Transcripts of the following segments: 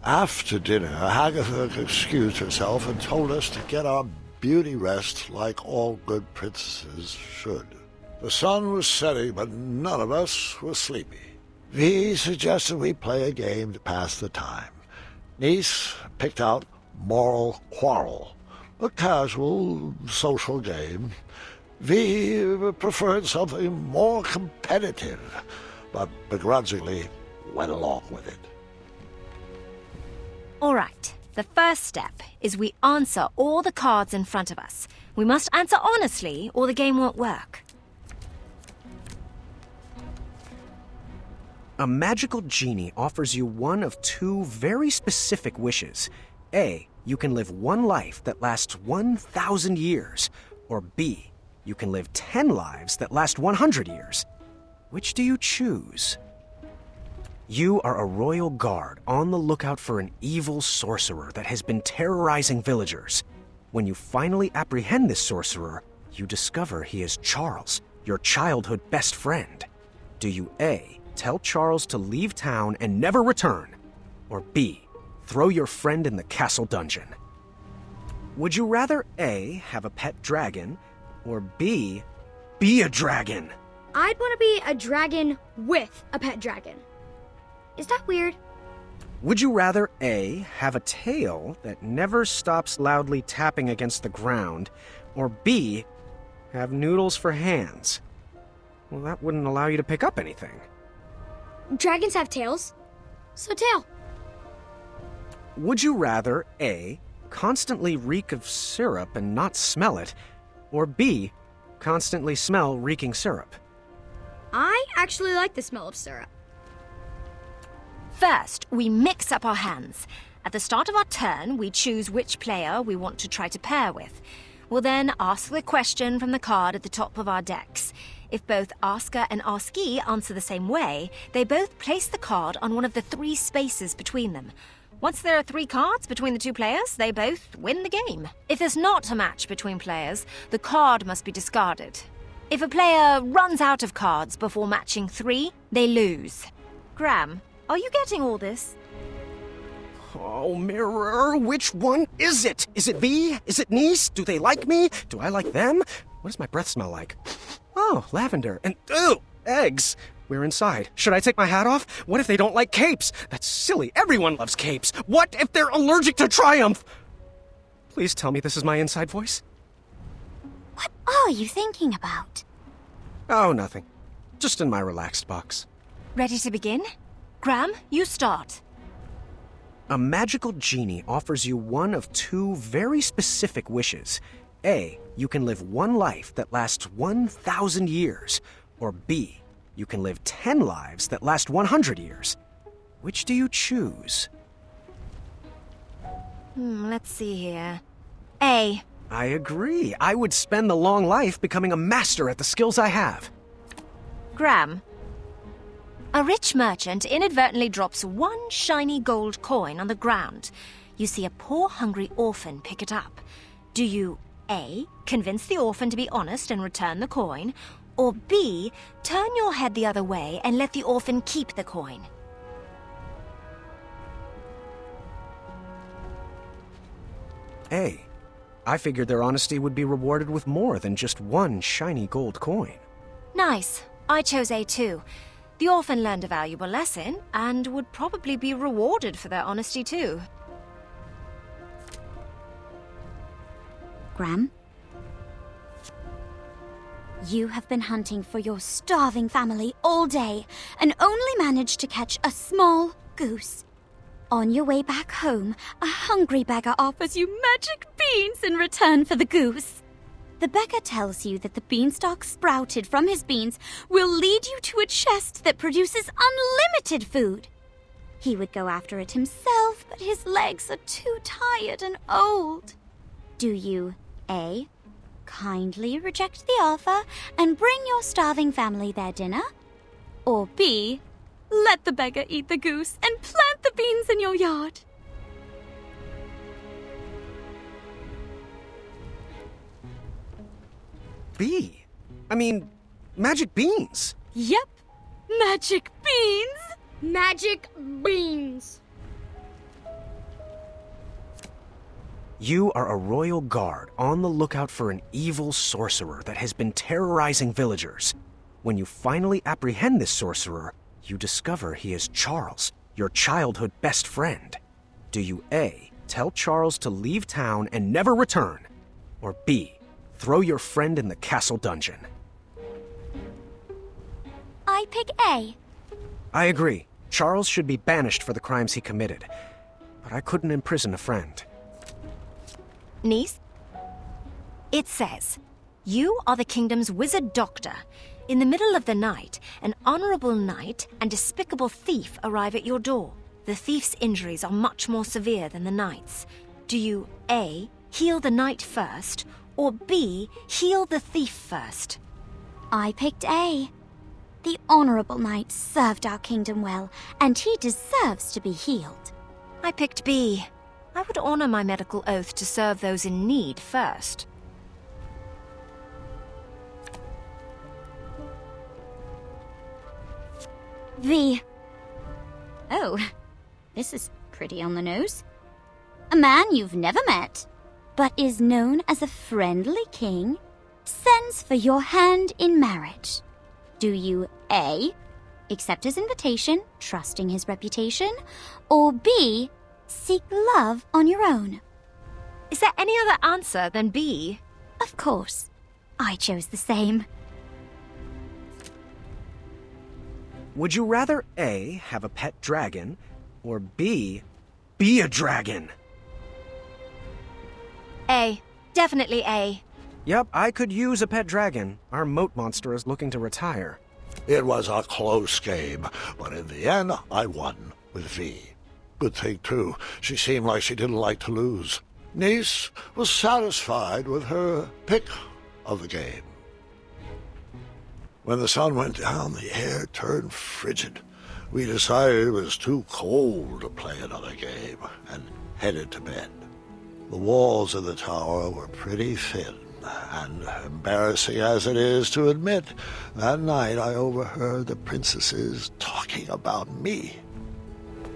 After dinner, Hagаты excused herself and told us to get our beauty rest like all good princesses should. The sun was setting, but none of us were sleepy. V suggested we play a game to pass the time. Niece picked out Moral Quarrel, a casual social game. V preferred something more competitive, but begrudgingly went along with it. All right. The first step is we answer all the cards in front of us. We must answer honestly, or the game won't work. A magical genie offers you one of two very specific wishes. A, you can live one life that lasts 1,000 years. Or B, you can live 10 lives that last 100 years. Which do you choose? You are a royal guard on the lookout for an evil sorcerer that has been terrorizing villagers. When you finally apprehend this sorcerer, you discover he is Charles, your childhood best friend. Do you A, tell Charles to leave town and never return? Or B, throw your friend in the castle dungeon? Would you rather A, have a pet dragon, or B, be a dragon? I'd want to be a dragon with a pet dragon. Is that weird? Would you rather A, have a tail that never stops loudly tapping against the ground, or B, have noodles for hands? Well, that wouldn't allow you to pick up anything. Dragons have tails, so tail. Would you rather A, constantly reek of syrup and not smell it, or B, constantly smell reeking syrup? I actually like the smell of syrup. First, we mix up our hands. At the start of our turn, we choose which player we want to try to pair with. We'll then ask the question from the card at the top of our decks. If both asker and askee answer the same way, they both place the card on one of the 3 spaces between them. Once there are 3 cards between the 2 players, they both win the game. If there's not a match between players, the card must be discarded. If a player runs out of cards before matching 3, they lose. Gрэm, are you getting all this? Oh, mirror, which one is it? Is it V? Is it niece? Do they like me? Do I like them? What does my breath smell like? Oh, lavender. And, ew, eggs. We're inside. Should I take my hat off? What if they don't like capes? That's silly. Everyone loves capes. What if they're allergic to Triumph? Please tell me this is my inside voice. What are you thinking about? Oh, nothing. Just in my relaxed box. Ready to begin? Gрэm, you start. A magical genie offers you one of 2 very specific wishes. A, you can live one life that lasts 1,000 years. Or B, you can live 10 lives that last 100 years. Which do you choose? Let's see here. A. I agree. I would spend the long life becoming a master at the skills I have. Gрэm. A rich merchant inadvertently drops 1 shiny gold coin on the ground. You see a poor, hungry orphan pick it up. Do you A, convince the orphan to be honest and return the coin, or B, turn your head the other way and let the orphan keep the coin? A. I figured their honesty would be rewarded with more than just 1 shiny gold coin. Nice. I chose A too. The orphan learned a valuable lesson and would probably be rewarded for their honesty too. Gрэm? You have been hunting for your starving family all day and only managed to catch a small goose. On your way back home, a hungry beggar offers you magic beans in return for the goose. The beggar tells you that the beanstalk sprouted from his beans will lead you to a chest that produces unlimited food. He would go after it himself, but his legs are too tired and old. Do you A, kindly reject the offer and bring your starving family their dinner? Or B, let the beggar eat the goose and plant the beans in your yard? B. I mean, magic beans. Yep, magic beans. Magic beans. You are a royal guard on the lookout for an evil sorcerer that has been terrorizing villagers. When you finally apprehend this sorcerer, you discover he is Charles, your childhood best friend. Do you A, tell Charles to leave town and never return, or B, throw your friend in the castle dungeon? I pick A. I agree. Charles should be banished for the crimes he committed, but I couldn't imprison a friend. Niece? It says, you are the kingdom's wizard doctor. In the middle of the night, an honorable knight and despicable thief arrive at your door. The thief's injuries are much more severe than the knight's. Do you A, heal the knight first, or B, heal the thief first? I picked A. The honorable knight served our kingdom well, and he deserves to be healed. I picked B. I would honor my medical oath to serve those in need first. V. Oh, this is pretty on the nose. A man you've never met, but is known as a friendly king, sends for your hand in marriage. Do you A, accept his invitation, trusting his reputation, or B, seek love on your own? Is there any other answer than B? Of course. I chose the same. Would you rather A, have a pet dragon, or B, be a dragon? A. Definitely A. Yep, I could use a pet dragon. Our moat monster is looking to retire. It was a close game, but in the end, I won with V. Good thing, too. She seemed like she didn't like to lose. Niece was satisfied with her pick of the game. When the sun went down, the air turned frigid. We decided it was too cold to play another game and headed to bed. The walls of the tower were pretty thin, and embarrassing as it is to admit, that night I overheard the princesses talking about me.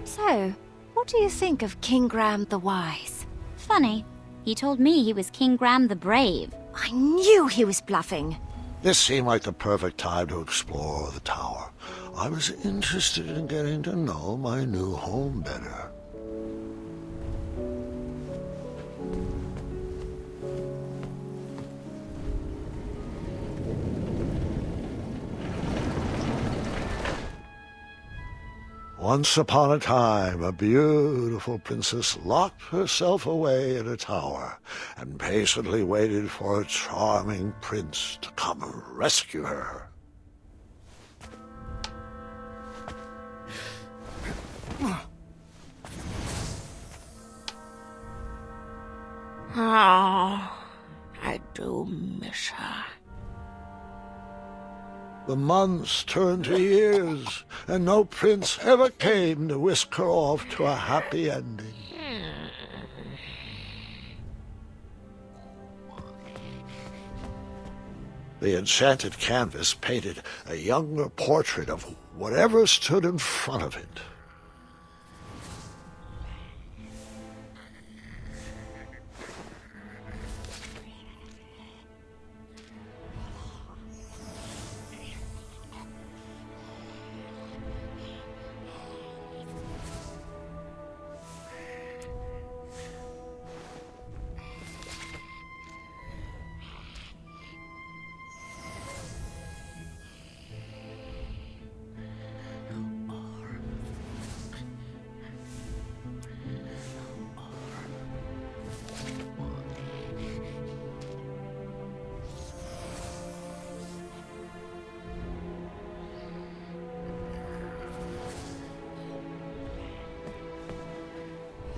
So, what do you think of King Gрэm the Wise? Funny, he told me he was King Gрэm the Brave. I knew he was bluffing. This seemed like the perfect time to explore the tower. I was interested in getting to know my new home better. Once upon a time, a beautiful princess locked herself away in a tower and patiently waited for a charming prince to come and rescue her. Oh, I do miss her. The months turned to years, and no prince ever came to whisk her off to a happy ending. The enchanted canvas painted a younger portrait of whatever stood in front of it.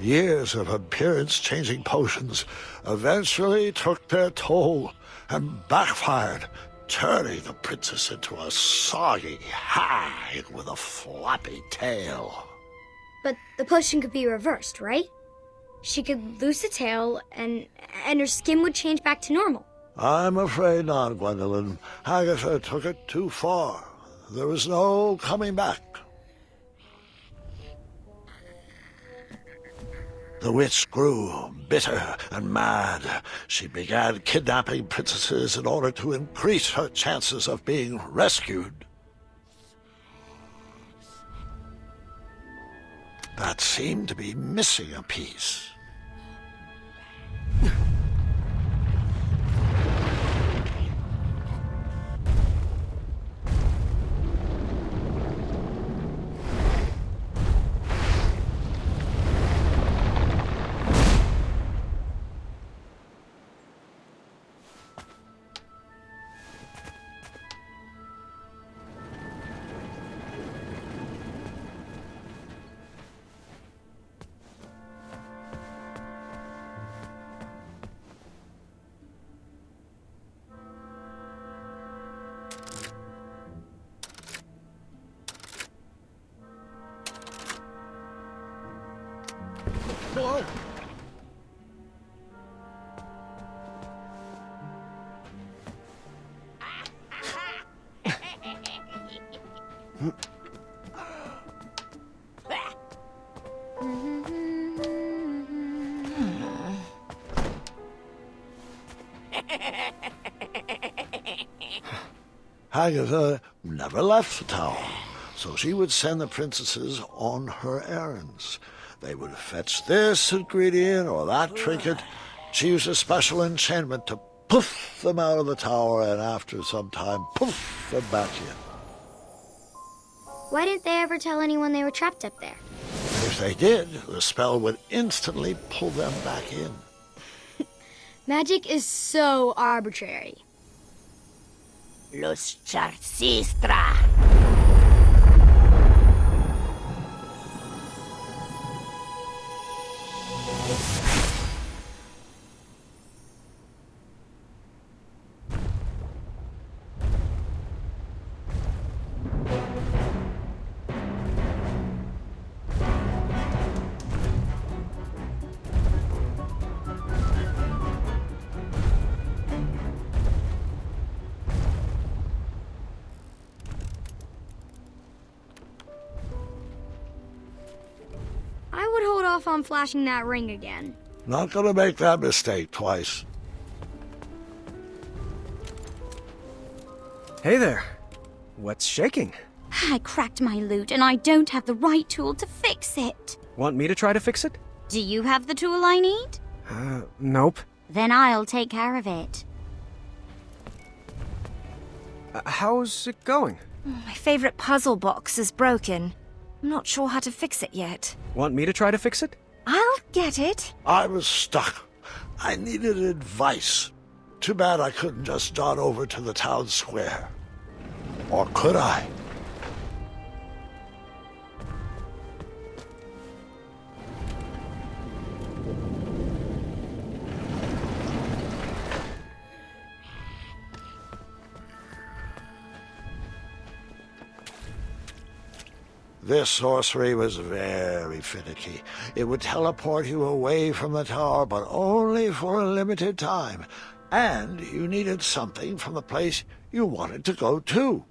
Years of appearance-changing potions eventually took their toll and backfired, turning the princess into a soggy hag with a floppy tail. But the potion could be reversed, right? She could lose the tail and her skin would change back to normal. I'm afraid not, Gwendolyn. Hagаты took it too far. There was no coming back. The witch grew bitter and mad. She began kidnapping princesses in order to increase her chances of being rescued. That seemed to be missing a piece. Whoa! Hagаты never left the tower, so she would send the princesses on her errands. They would fetch this ingredient or that trinket. She used a special enchantment to poof them out of the tower, and after some time, poof them back in. Why didn't they ever tell anyone they were trapped up there? If they did, the spell would instantly pull them back in. Magic is so arbitrary. Los charcistra. I would hold off on flashing that ring again. Not gonna make that mistake twice. Hey there. What's shaking? I cracked my lute and I don't have the right tool to fix it. Want me to try to fix it? Do you have the tool I need? Nope. Then I'll take care of it. How's it going? My favorite puzzle box is broken. I'm not sure how to fix it yet. Want me to try to fix it? I'll get it. I was stuck. I needed advice. Too bad I couldn't just dart over to the town square. Or could I? This sorcery was very finicky. It would teleport you away from the tower, but only for a limited time. And you needed something from the place you wanted to go to.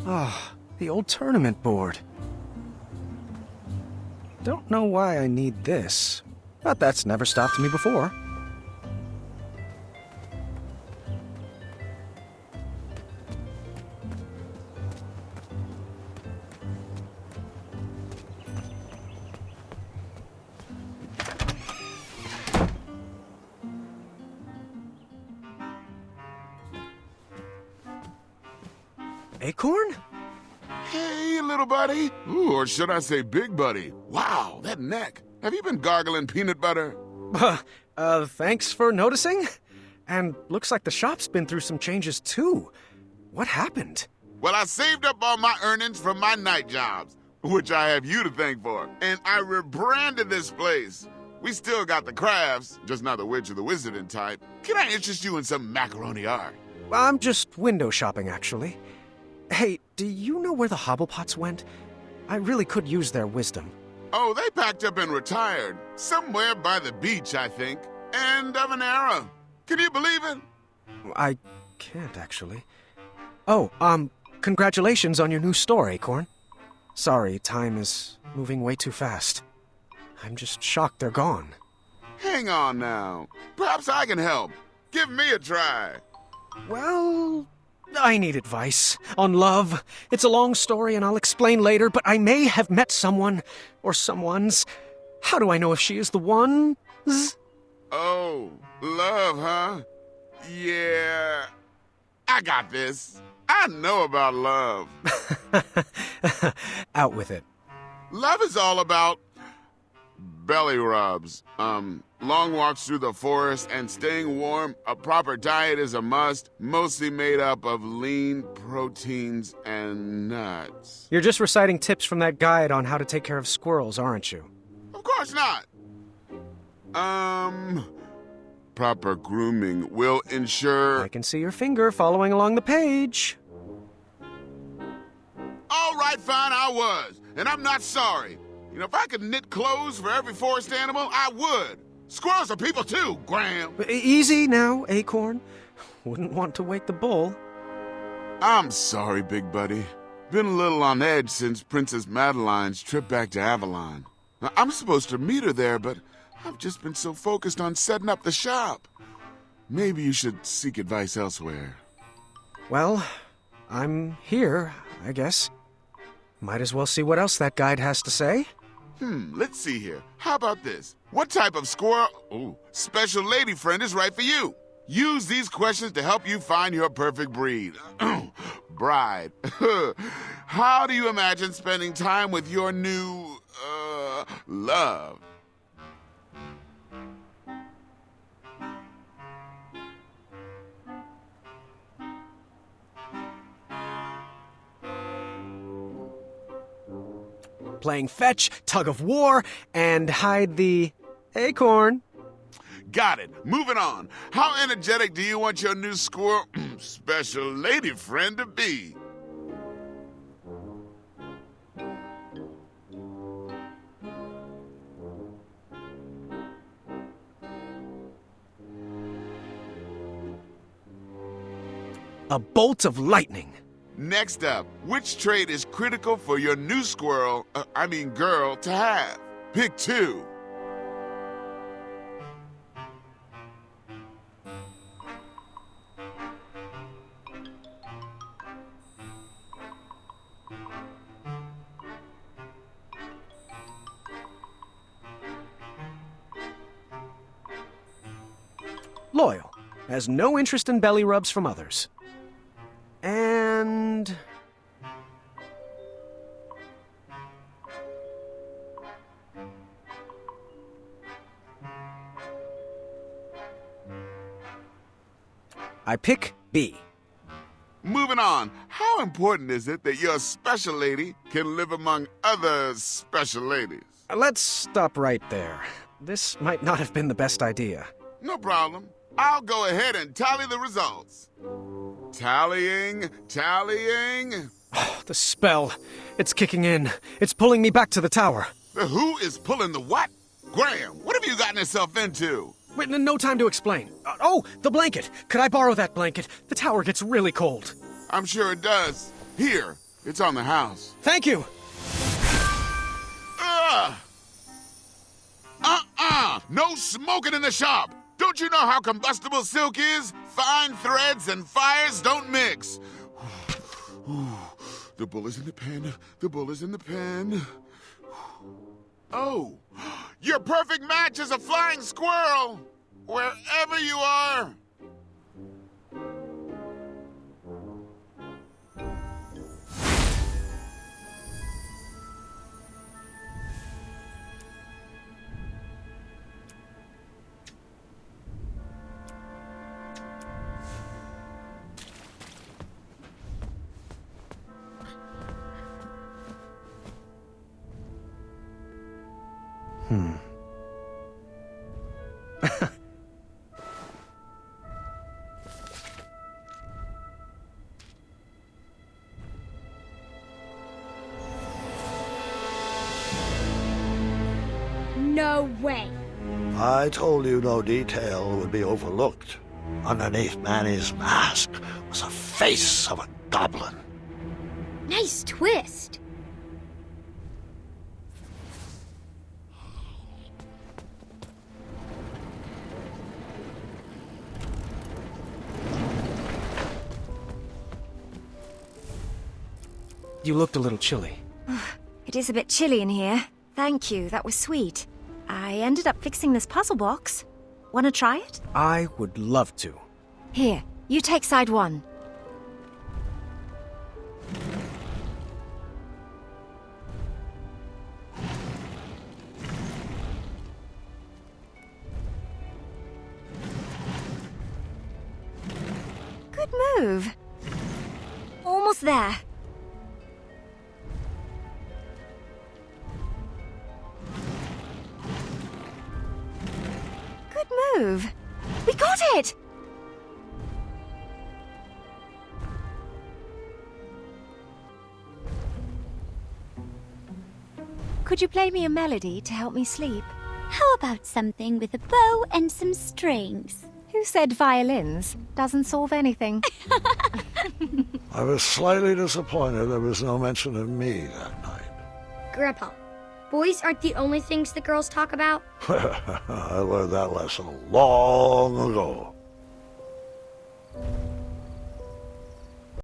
Ah, the old tournament board. Don't know why I need this, but that's never stopped me before. Acorn? Hey, little buddy. Ooh, or should I say big buddy? Wow, that neck. Have you been gargling peanut butter? Thanks for noticing. And looks like the shop's been through some changes too. What happened? Well, I saved up all my earnings from my night jobs, which I have you to thank for. And I rebranded this place. We still got the crafts, just not the witch or the wizarding type. Can I interest you in some macaroni art? I'm just window shopping, actually. Hey, do you know where the Hobblepots went? I really could use their wisdom. Oh, they packed up and retired. Somewhere by the beach, I think. End of an era. Can you believe it? I can't, actually. Oh, congratulations on your new store, Acorn. Sorry, time is moving way too fast. I'm just shocked they're gone. Hang on now. Perhaps I can help. Give me a try. Well, I need advice on love. It's a long story and I'll explain later, but I may have met someone or someone's. How do I know if she is the one? Oh, love, huh? Yeah. I got this. I know about love. Out with it. Love is all about belly rubs, long walks through the forest, and staying warm. A proper diet is a must, mostly made up of lean proteins and nuts. You're just reciting tips from that guide on how to take care of squirrels, aren't you? Of course not. Proper grooming will ensure... I can see your finger following along the page. All right, fine, I was. And I'm not sorry. You know, if I could knit clothes for every forest animal, I would. Squirrels are people too, Graham. Easy now, Acorn. Wouldn't want to wake the bull. I'm sorry, big buddy. Been a little on edge since Princess Madeline's trip back to Avalon. Now, I'm supposed to meet her there, but I've just been so focused on setting up the shop. Maybe you should seek advice elsewhere. Well, I'm here, I guess. Might as well see what else that guide has to say. Let's see here. How about this? What type of squirrel... special lady friend is right for you? Use these questions to help you find your perfect breed. Bride. How do you imagine spending time with your new, love? Playing fetch, tug of war, and hide the acorn. Got it. Moving on. How energetic do you want your new squirrel special lady friend to be? A bolt of lightning. Next up, which trait is critical for your new girl to have? Pick two. Loyal. Has no interest in belly rubs from others. And... I pick B. Moving on, how important is it that your special lady can live among other special ladies? Let's stop right there. This might not have been the best idea. No problem. I'll go ahead and tally the results. Tallying. The spell. It's kicking in. It's pulling me back to the tower. The who is pulling the what? Graham, what have you gotten yourself into? Wait, no time to explain. The blanket. Could I borrow that blanket? The tower gets really cold. I'm sure it does. Here, it's on the house. Thank you. No smoking in the shop. Don't you know how combustible silk is? Fine threads and fires don't mix. The bull is in the pen. The bull is in the pen. Oh, your perfect match is a flying squirrel. Wherever you are. No way. I told you no detail would be overlooked. Underneath Manny's mask was the face of a goblin. Nice twist. You looked a little chilly. It is a bit chilly in here. Thank you, that was sweet. I ended up fixing this puzzle box. Wanna try it? I would love to. Here, you take side one. Good move. Almost there. Good move. We got it! Could you play me a melody to help me sleep? How about something with a bow and some strings? Who said violins? Doesn't solve anything. I was slightly disappointed there was no mention of me that night. Grandpa, boys aren't the only things the girls talk about. I learned that lesson long ago.